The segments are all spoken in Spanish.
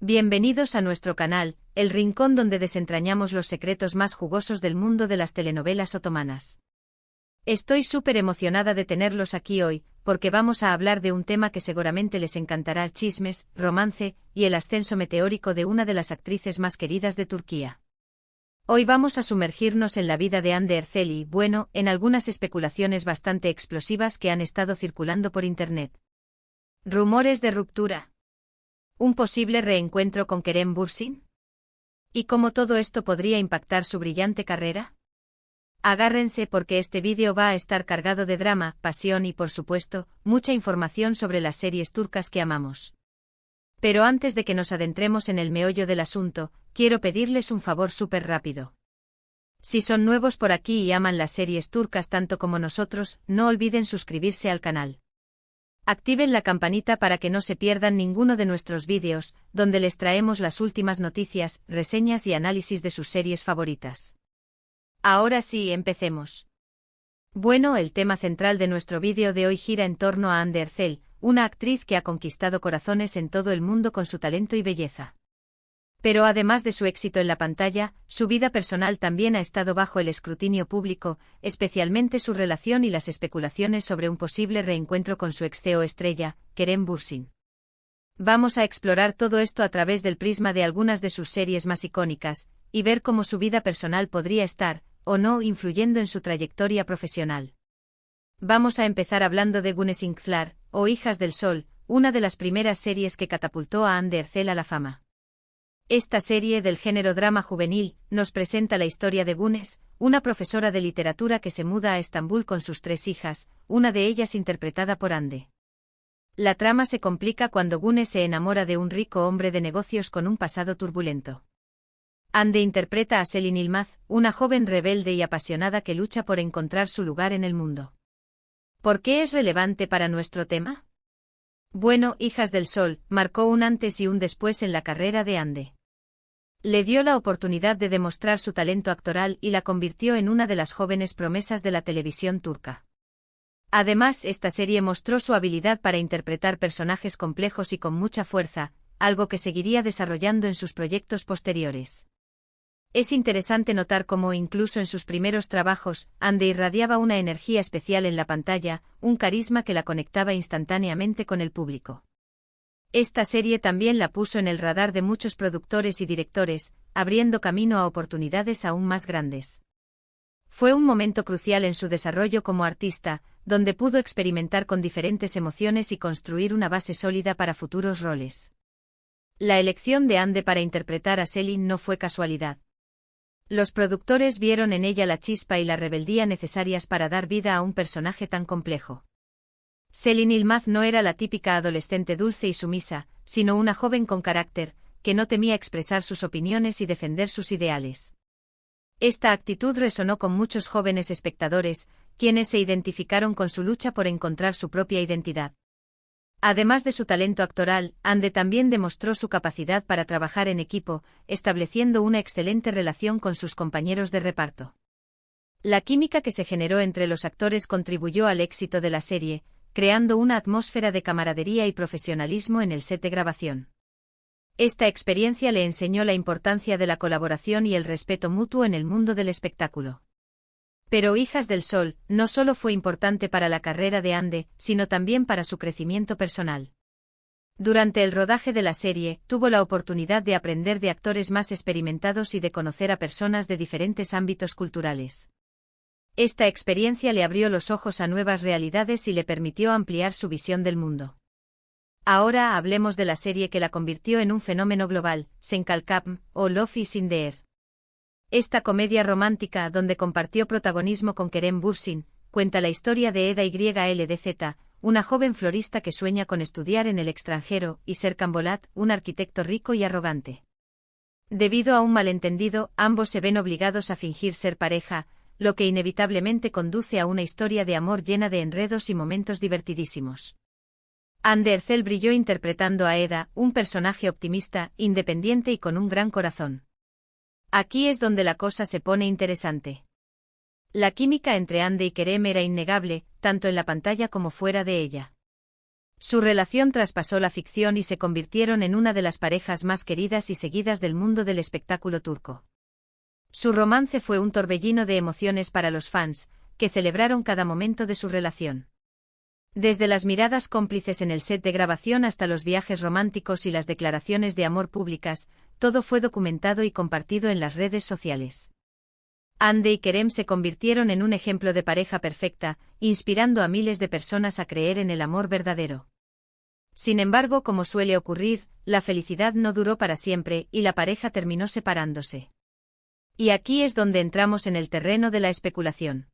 Bienvenidos a nuestro canal, el rincón donde desentrañamos los secretos más jugosos del mundo de las telenovelas otomanas. Estoy súper emocionada de tenerlos aquí hoy, porque vamos a hablar de un tema que seguramente les encantará: chismes, romance y el ascenso meteórico de una de las actrices más queridas de Turquía. Hoy vamos a sumergirnos en la vida de Hande Erçel y, bueno, en algunas especulaciones bastante explosivas que han estado circulando por internet. Rumores de ruptura. ¿Un posible reencuentro con Kerem Bürsin? ¿Y cómo todo esto podría impactar su brillante carrera? Agárrense porque este vídeo va a estar cargado de drama, pasión y, por supuesto, mucha información sobre las series turcas que amamos. Pero antes de que nos adentremos en el meollo del asunto, quiero pedirles un favor súper rápido. Si son nuevos por aquí y aman las series turcas tanto como nosotros, no olviden suscribirse al canal. Activen la campanita para que no se pierdan ninguno de nuestros vídeos, donde les traemos las últimas noticias, reseñas y análisis de sus series favoritas. Ahora sí, empecemos. Bueno, el tema central de nuestro vídeo de hoy gira en torno a Hande Erçel, una actriz que ha conquistado corazones en todo el mundo con su talento y belleza. Pero además de su éxito en la pantalla, su vida personal también ha estado bajo el escrutinio público, especialmente su relación y las especulaciones sobre un posible reencuentro con su ex CEO estrella, Kerem Bürsin. Vamos a explorar todo esto a través del prisma de algunas de sus series más icónicas, y ver cómo su vida personal podría estar, o no, influyendo en su trayectoria profesional. Vamos a empezar hablando de Güneş İnkler, o Hijas del Sol, una de las primeras series que catapultó a Hande Erçel a la fama. Esta serie del género drama juvenil nos presenta la historia de Güneş, una profesora de literatura que se muda a Estambul con sus 3 hijas, una de ellas interpretada por Hande. La trama se complica cuando Güneş se enamora de un rico hombre de negocios con un pasado turbulento. Hande interpreta a Selin Yılmaz, una joven rebelde y apasionada que lucha por encontrar su lugar en el mundo. ¿Por qué es relevante para nuestro tema? Bueno, Hijas del Sol marcó un antes y un después en la carrera de Hande. Le dio la oportunidad de demostrar su talento actoral y la convirtió en una de las jóvenes promesas de la televisión turca. Además, esta serie mostró su habilidad para interpretar personajes complejos y con mucha fuerza, algo que seguiría desarrollando en sus proyectos posteriores. Es interesante notar cómo incluso en sus primeros trabajos, Hande irradiaba una energía especial en la pantalla, un carisma que la conectaba instantáneamente con el público. Esta serie también la puso en el radar de muchos productores y directores, abriendo camino a oportunidades aún más grandes. Fue un momento crucial en su desarrollo como artista, donde pudo experimentar con diferentes emociones y construir una base sólida para futuros roles. La elección de Hande para interpretar a Selin no fue casualidad. Los productores vieron en ella la chispa y la rebeldía necesarias para dar vida a un personaje tan complejo. Selin Yılmaz no era la típica adolescente dulce y sumisa, sino una joven con carácter, que no temía expresar sus opiniones y defender sus ideales. Esta actitud resonó con muchos jóvenes espectadores, quienes se identificaron con su lucha por encontrar su propia identidad. Además de su talento actoral, Hande también demostró su capacidad para trabajar en equipo, estableciendo una excelente relación con sus compañeros de reparto. La química que se generó entre los actores contribuyó al éxito de la serie, creando una atmósfera de camaradería y profesionalismo en el set de grabación. Esta experiencia le enseñó la importancia de la colaboración y el respeto mutuo en el mundo del espectáculo. Pero Hijas del Sol no solo fue importante para la carrera de Hande, sino también para su crecimiento personal. Durante el rodaje de la serie, tuvo la oportunidad de aprender de actores más experimentados y de conocer a personas de diferentes ámbitos culturales. Esta experiencia le abrió los ojos a nuevas realidades y le permitió ampliar su visión del mundo. Ahora hablemos de la serie que la convirtió en un fenómeno global, Sen Kalkam, o Love is in the Air. Esta comedia romántica, donde compartió protagonismo con Kerem Bürsin, cuenta la historia de Eda YLDZ, una joven florista que sueña con estudiar en el extranjero, y Serkan Bolat, un arquitecto rico y arrogante. Debido a un malentendido, ambos se ven obligados a fingir ser pareja, lo que inevitablemente conduce a una historia de amor llena de enredos y momentos divertidísimos. Hande Erçel brilló interpretando a Eda, un personaje optimista, independiente y con un gran corazón. Aquí es donde la cosa se pone interesante. La química entre Hande y Kerem era innegable, tanto en la pantalla como fuera de ella. Su relación traspasó la ficción y se convirtieron en una de las parejas más queridas y seguidas del mundo del espectáculo turco. Su romance fue un torbellino de emociones para los fans, que celebraron cada momento de su relación. Desde las miradas cómplices en el set de grabación hasta los viajes románticos y las declaraciones de amor públicas, todo fue documentado y compartido en las redes sociales. Hande y Kerem se convirtieron en un ejemplo de pareja perfecta, inspirando a miles de personas a creer en el amor verdadero. Sin embargo, como suele ocurrir, la felicidad no duró para siempre y la pareja terminó separándose. Y aquí es donde entramos en el terreno de la especulación.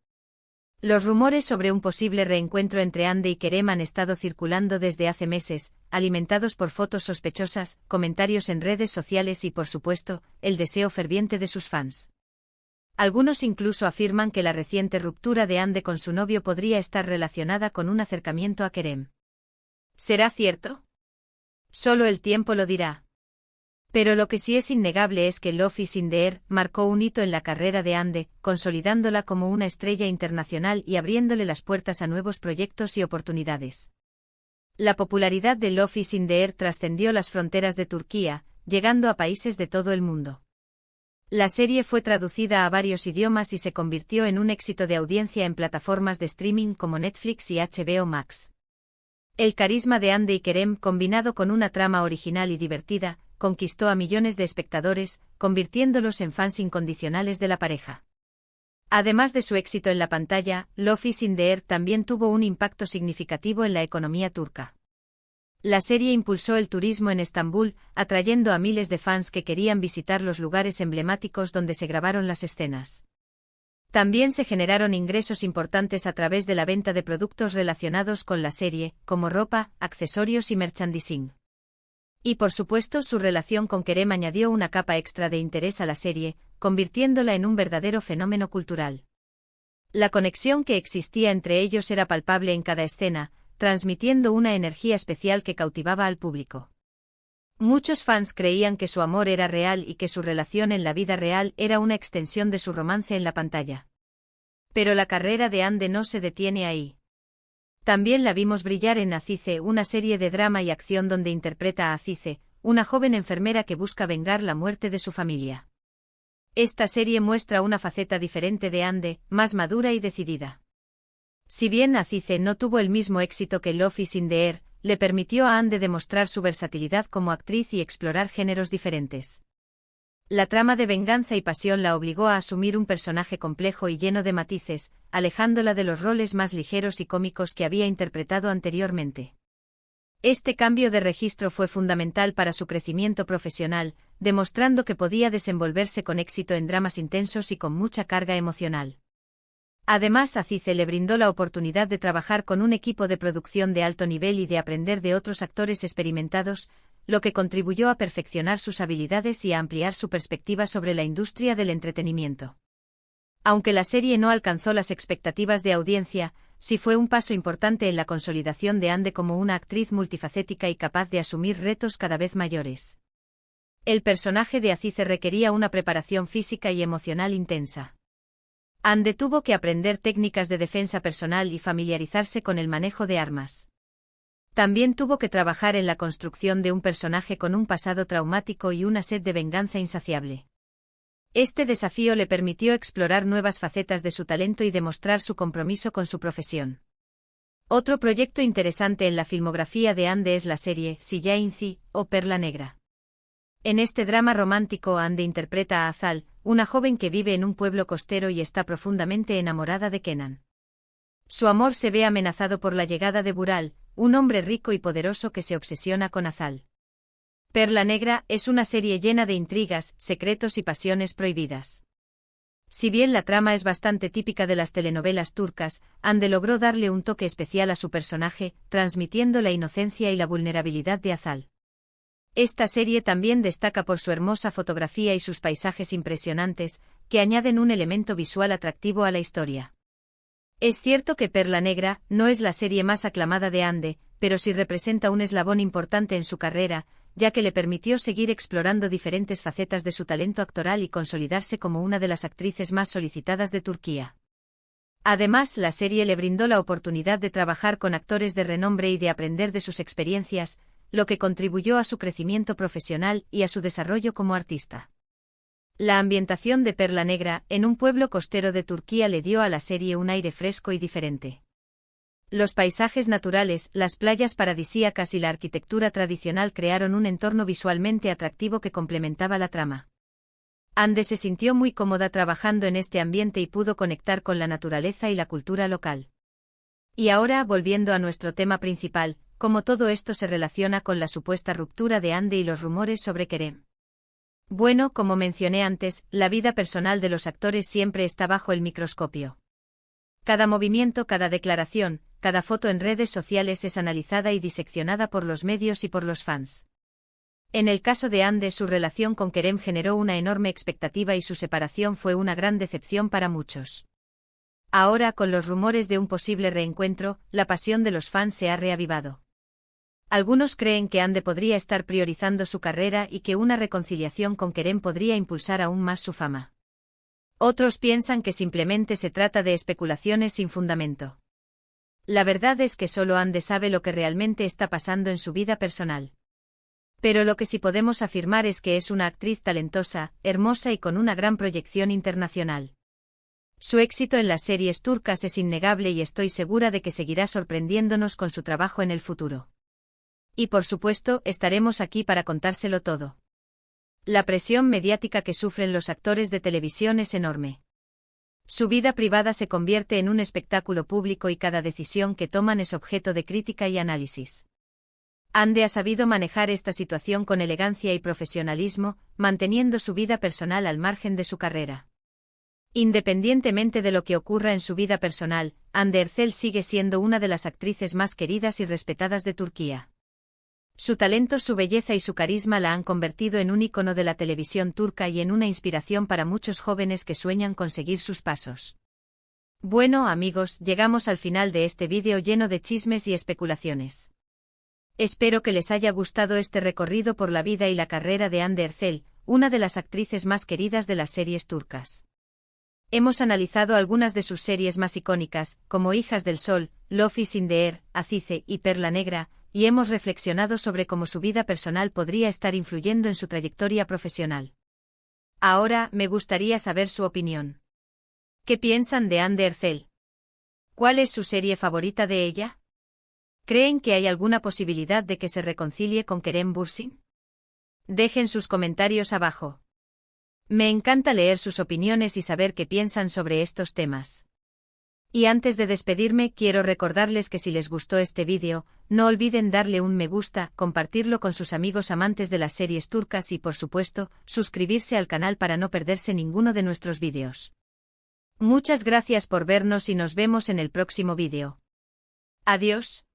Los rumores sobre un posible reencuentro entre Hande y Kerem han estado circulando desde hace meses, alimentados por fotos sospechosas, comentarios en redes sociales y, por supuesto, el deseo ferviente de sus fans. Algunos incluso afirman que la reciente ruptura de Hande con su novio podría estar relacionada con un acercamiento a Kerem. ¿Será cierto? Solo el tiempo lo dirá. Pero lo que sí es innegable es que Love is in the air marcó un hito en la carrera de Hande, consolidándola como una estrella internacional y abriéndole las puertas a nuevos proyectos y oportunidades. La popularidad de Love is in the air trascendió las fronteras de Turquía, llegando a países de todo el mundo. La serie fue traducida a varios idiomas y se convirtió en un éxito de audiencia en plataformas de streaming como Netflix y HBO Max. El carisma de Hande y Kerem, combinado con una trama original y divertida, conquistó a millones de espectadores, convirtiéndolos en fans incondicionales de la pareja. Además de su éxito en la pantalla, Love is in the air también tuvo un impacto significativo en la economía turca. La serie impulsó el turismo en Estambul, atrayendo a miles de fans que querían visitar los lugares emblemáticos donde se grabaron las escenas. También se generaron ingresos importantes a través de la venta de productos relacionados con la serie, como ropa, accesorios y merchandising. Y por supuesto, su relación con Kerem añadió una capa extra de interés a la serie, convirtiéndola en un verdadero fenómeno cultural. La conexión que existía entre ellos era palpable en cada escena, transmitiendo una energía especial que cautivaba al público. Muchos fans creían que su amor era real y que su relación en la vida real era una extensión de su romance en la pantalla. Pero la carrera de Hande no se detiene ahí. También la vimos brillar en Azize, una serie de drama y acción donde interpreta a Azize, una joven enfermera que busca vengar la muerte de su familia. Esta serie muestra una faceta diferente de Hande, más madura y decidida. Si bien Azize no tuvo el mismo éxito que Love is in the air, le permitió a Hande demostrar su versatilidad como actriz y explorar géneros diferentes. La trama de venganza y pasión la obligó a asumir un personaje complejo y lleno de matices, alejándola de los roles más ligeros y cómicos que había interpretado anteriormente. Este cambio de registro fue fundamental para su crecimiento profesional, demostrando que podía desenvolverse con éxito en dramas intensos y con mucha carga emocional. Además, Azize le brindó la oportunidad de trabajar con un equipo de producción de alto nivel y de aprender de otros actores experimentados, lo que contribuyó a perfeccionar sus habilidades y a ampliar su perspectiva sobre la industria del entretenimiento. Aunque la serie no alcanzó las expectativas de audiencia, sí fue un paso importante en la consolidación de Hande como una actriz multifacética y capaz de asumir retos cada vez mayores. El personaje de Azize requería una preparación física y emocional intensa. Hande tuvo que aprender técnicas de defensa personal y familiarizarse con el manejo de armas. También tuvo que trabajar en la construcción de un personaje con un pasado traumático y una sed de venganza insaciable. Este desafío le permitió explorar nuevas facetas de su talento y demostrar su compromiso con su profesión. Otro proyecto interesante en la filmografía de Hande es la serie Siyainzi, o Perla Negra. En este drama romántico Hande interpreta a Azal, una joven que vive en un pueblo costero y está profundamente enamorada de Kenan. Su amor se ve amenazado por la llegada de Bural, un hombre rico y poderoso que se obsesiona con Azal. Perla Negra es una serie llena de intrigas, secretos y pasiones prohibidas. Si bien la trama es bastante típica de las telenovelas turcas, Hande logró darle un toque especial a su personaje, transmitiendo la inocencia y la vulnerabilidad de Azal. Esta serie también destaca por su hermosa fotografía y sus paisajes impresionantes, que añaden un elemento visual atractivo a la historia. Es cierto que Perla Negra no es la serie más aclamada de Hande, pero sí representa un eslabón importante en su carrera, ya que le permitió seguir explorando diferentes facetas de su talento actoral y consolidarse como una de las actrices más solicitadas de Turquía. Además, la serie le brindó la oportunidad de trabajar con actores de renombre y de aprender de sus experiencias, lo que contribuyó a su crecimiento profesional y a su desarrollo como artista. La ambientación de Perla Negra, en un pueblo costero de Turquía, le dio a la serie un aire fresco y diferente. Los paisajes naturales, las playas paradisíacas y la arquitectura tradicional crearon un entorno visualmente atractivo que complementaba la trama. Hande se sintió muy cómoda trabajando en este ambiente y pudo conectar con la naturaleza y la cultura local. Y ahora, volviendo a nuestro tema principal, cómo todo esto se relaciona con la supuesta ruptura de Hande y los rumores sobre Kerem. Bueno, como mencioné antes, la vida personal de los actores siempre está bajo el microscopio. Cada movimiento, cada declaración, cada foto en redes sociales es analizada y diseccionada por los medios y por los fans. En el caso de Hande, su relación con Kerem generó una enorme expectativa y su separación fue una gran decepción para muchos. Ahora, con los rumores de un posible reencuentro, la pasión de los fans se ha reavivado. Algunos creen que Hande podría estar priorizando su carrera y que una reconciliación con Kerem podría impulsar aún más su fama. Otros piensan que simplemente se trata de especulaciones sin fundamento. La verdad es que solo Hande sabe lo que realmente está pasando en su vida personal. Pero lo que sí podemos afirmar es que es una actriz talentosa, hermosa y con una gran proyección internacional. Su éxito en las series turcas es innegable y estoy segura de que seguirá sorprendiéndonos con su trabajo en el futuro. Y por supuesto, estaremos aquí para contárselo todo. La presión mediática que sufren los actores de televisión es enorme. Su vida privada se convierte en un espectáculo público y cada decisión que toman es objeto de crítica y análisis. Hande ha sabido manejar esta situación con elegancia y profesionalismo, manteniendo su vida personal al margen de su carrera. Independientemente de lo que ocurra en su vida personal, Hande Erçel sigue siendo una de las actrices más queridas y respetadas de Turquía. Su talento, su belleza y su carisma la han convertido en un ícono de la televisión turca y en una inspiración para muchos jóvenes que sueñan con seguir sus pasos. Bueno, amigos, llegamos al final de este vídeo lleno de chismes y especulaciones. Espero que les haya gustado este recorrido por la vida y la carrera de Hande Erçel, una de las actrices más queridas de las series turcas. Hemos analizado algunas de sus series más icónicas, como Hijas del Sol, Love is in the Air, Azize y Perla Negra, y hemos reflexionado sobre cómo su vida personal podría estar influyendo en su trayectoria profesional. Ahora, me gustaría saber su opinión. ¿Qué piensan de Hande Erçel? ¿Cuál es su serie favorita de ella? ¿Creen que hay alguna posibilidad de que se reconcilie con Kerem Bürsin? Dejen sus comentarios abajo. Me encanta leer sus opiniones y saber qué piensan sobre estos temas. Y antes de despedirme, quiero recordarles que si les gustó este vídeo, no olviden darle un me gusta, compartirlo con sus amigos amantes de las series turcas y, por supuesto, suscribirse al canal para no perderse ninguno de nuestros vídeos. Muchas gracias por vernos y nos vemos en el próximo vídeo. Adiós.